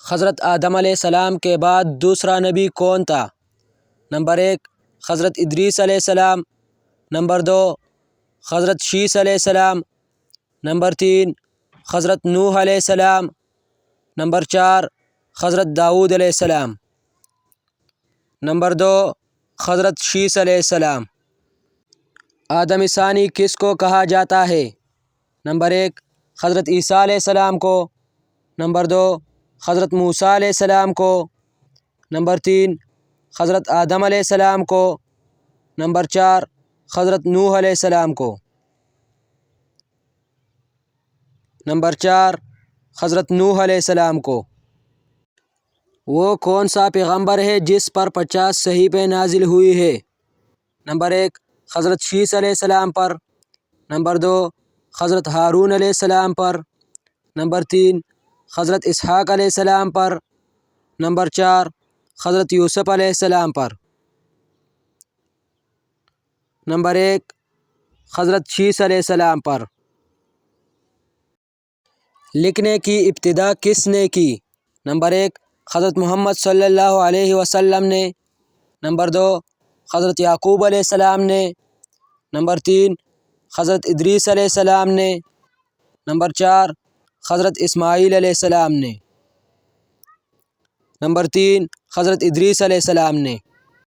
حضرت آدم علیہ السلام کے بعد دوسرا نبی کون تھا؟ نمبر 1 حضرت ادریس علیہ السلام، نمبر 2 حضرت شیس علیہ السلام، نمبر 3 حضرت نوح علیہ السلام، نمبر 4 حضرت داؤد علیہ السلام، نمبر 2 حضرت شیس علیہ السلام۔ آدم ثانی کس کو کہا جاتا ہے؟ نمبر 1 حضرت عیسیٰ علیہ السلام کو، نمبر 2 حضرت موسیٰ علیہ السلام کو، نمبر 3 حضرت آدم علیہ السلام کو، نمبر 4 حضرت نوح علیہ السلام کو، نمبر 4 حضرت نوح علیہ السلام کو۔ وہ کون سا پیغمبر ہے جس پر 50 صحیفے نازل ہوئی ہے؟ نمبر 1 حضرت شیس علیہ السلام پر، نمبر 2 حضرت ہارون علیہ السلام پر، نمبر 3 حضرت اسحاق علیہ السلام پر، نمبر 4 حضرت یوسف علیہ السلام پر، نمبر 1 حضرت شیس علیہ السلام پر۔ لکھنے کی ابتدا کس نے کی؟ نمبر 1 حضرت محمد صلی اللہ علیہ وسلم نے، نمبر 2 حضرت یعقوب علیہ السلام نے، نمبر 3 حضرت ادریس علیہ السلام نے، نمبر 4 حضرت اسماعیل علیہ السلام نے، نمبر 3 حضرت ادریس علیہ السلام نے۔